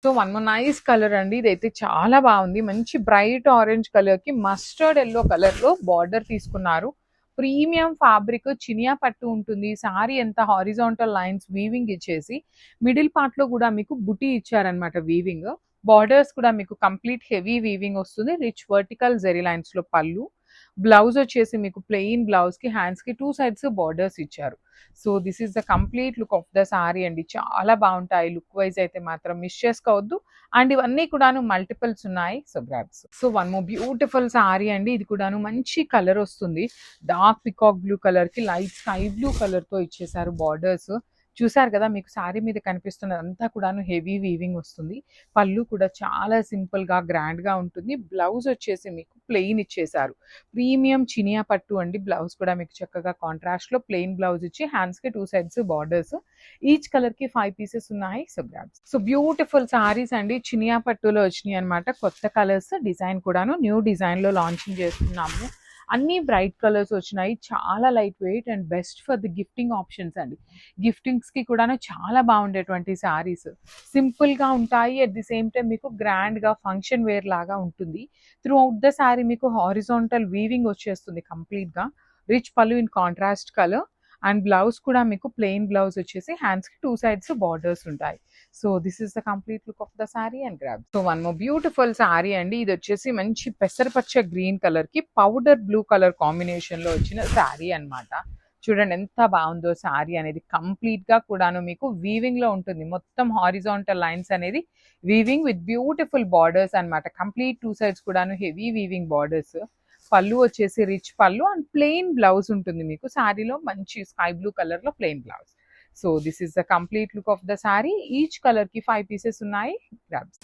So one more nice colour అండి. ఇదైతే చాలా బాగుంది. మంచి బ్రైట్ ఆరెంజ్ కలర్ కి మస్టర్డ్ ఎల్లో కలర్ లో బార్డర్ తీసుకున్నారు. ప్రీమియం ఫ్యాబ్రిక్ చినియా పట్టు ఉంటుంది. సారీ ఎంత హారిజాంటల్ లైన్స్ వీవింగ్ ఇచ్చేసి మిడిల్ పార్ట్ లో కూడా మీకు బుటీ ఇచ్చారనమాట వీవింగ్. బార్డర్స్ కూడా మీకు కంప్లీట్ హెవీ వీవింగ్ వస్తుంది. రిచ్ వర్టికల్ జెరీ లైన్స్ లో పళ్ళు. బ్లౌజ్ వచ్చేసి మీకు ప్లెయిన్ బ్లౌజ్ కి హ్యాండ్స్ కి 2 సైడ్స్ బార్డర్స్ ఇచ్చారు. So this is the complete look of the sorry అండి. చాలా బాగుంటాయి. లుక్ వైజ్ అయితే మాత్రం మిస్ చేసుకోవద్దు. అండ్ ఇవన్నీ కూడాను మల్టిపుల్స్ ఉన్నాయి. So grabs. So one more beautiful sorry అండి. ఇది కూడాను మంచి కలర్ వస్తుంది. డార్క్ పికాక్ బ్లూ కలర్ కి లైట్ స్కై బ్లూ కలర్ తో ఇచ్చేసారు బార్డర్స్. చూసారు కదా, మీకు సారీ మీద కనిపిస్తున్నది అంతా కూడాను హెవీ వీవింగ్ వస్తుంది. పళ్ళు కూడా చాలా సింపుల్ గా గ్రాండ్ గా ఉంటుంది. బ్లౌజ్ వచ్చేసి మీకు ప్లెయిన్ ఇచ్చేసారు. ప్రీమియం చినియా పట్టు అండి. బ్లౌజ్ కూడా మీకు చక్కగా కాంట్రాస్ట్ లో ప్లెయిన్ బ్లౌజ్ ఇచ్చి హ్యాండ్స్ కి 2 సైడ్స్ బార్డర్స్. ఈచ్ కలర్ కి 5 పీసెస్ ఉన్నాయి. So grabs. So beautiful saris అండి. చినియా పట్టులో వచ్చినాయి అనమాట. కొత్త కలర్స్ డిజైన్ కూడాను న్యూ డిజైన్ లో లాంచింగ్ చేస్తున్నాము. అన్ని బ్రైట్ కలర్స్ వచ్చినాయి. చాలా light weight and best for the gifting options అండి. గిఫ్టింగ్స్ కి కూడాను చాలా బాగుండేటువంటి సారీస్. సింపుల్ గా ఉంటాయి. అట్ ది సేమ్ టైం మీకు గ్రాండ్ గా ఫంక్షన్ వేర్ లాగా ఉంటుంది. త్రూ అవుట్ ద సారీ మీకు హారిజాంటల్ వీవింగ్ వచ్చేస్తుంది కంప్లీట్ గా. రిచ్ పళ్ళు in contrast colour. And blouse కూడా మీకు ప్లెయిన్ బ్లౌజ్ వచ్చేసి హ్యాండ్స్ కి 2 సైడ్స్ బార్డర్స్ ఉంటాయి. So this is the complete look of the sorry and grab. So one more beautiful sorry అండి. ఇది వచ్చేసి మంచి పెసరపచ్చ గ్రీన్ కలర్ కి పౌడర్ బ్లూ కలర్ కాంబినేషన్ లో వచ్చిన సారీ అన్నమాట. చూడండి ఎంత బాగుందో సారీ అనేది. కంప్లీట్ గా కూడాను మీకు వీవింగ్ లో ఉంటుంది. మొత్తం హారిజాంటల్ లైన్స్ అనేది వీవింగ్ విత్ బ్యూటిఫుల్ బార్డర్స్ అన్నమాట. కంప్లీట్ 2 సైడ్స్ కూడాను హెవీ వీవింగ్ బార్డర్స్. పళ్ళు వచ్చేసి రిచ్ పళ్ళు అండ్ ప్లెయిన్ బ్లౌజ్ ఉంటుంది మీకు. సారీలో మంచి స్కై బ్లూ కలర్ లో plain blouse. So this is the complete look of the sorry. Each colour కి 5 పీసెస్ ఉన్నాయి.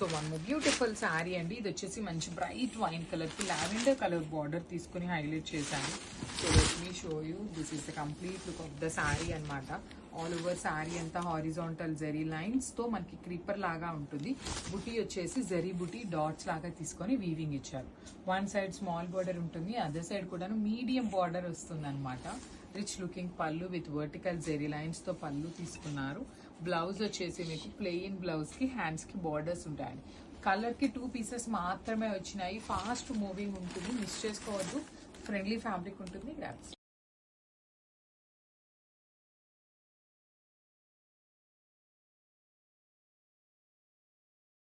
సో వన్ బ్యూటిఫుల్ సారీ అండి. ఇది వచ్చేసి మంచి బ్రైట్ వైన్ కలర్ కి లావెండర్ కలర్ బార్డర్ తీసుకుని హైలైట్ చేశాను. So let me show you. This is the complete look of the sorry అనమాట. ఆల్ ఓవర్ సారీ అంతా హారిజాంటల్ జెరీ లైన్స్ తో మనకి క్రీపర్ లాగా ఉంటుంది. బుటీ వచ్చేసి జెరీ బుటీ డాట్స్ లాగా తీసుకొని వీవింగ్ ఇచ్చారు. వన్ సైడ్ స్మాల్ బార్డర్ ఉంటుంది. అదర్ సైడ్ కూడాను మీడియం బార్డర్ వస్తుంది అనమాట. రిచ్ లుకింగ్ పళ్ళు విత్ వర్టికల్ జెరీ లైన్స్ తో పళ్ళు తీసుకున్నారు. బ్లౌజ్ వచ్చేసి మీకు ప్లెయిన్ బ్లౌజ్ కి హ్యాండ్స్ కి బార్డర్స్ ఉంటాయి. కలర్ కి 2 పీసెస్ మాత్రమే వచ్చినాయి. ఫాస్ట్ మూవింగ్ ఉంటుంది. మిస్ చేసుకోవద్దు. ఫ్రెండ్లీ ఫ్యాబ్రిక్ ఉంటుంది. గ్రాబ్స్.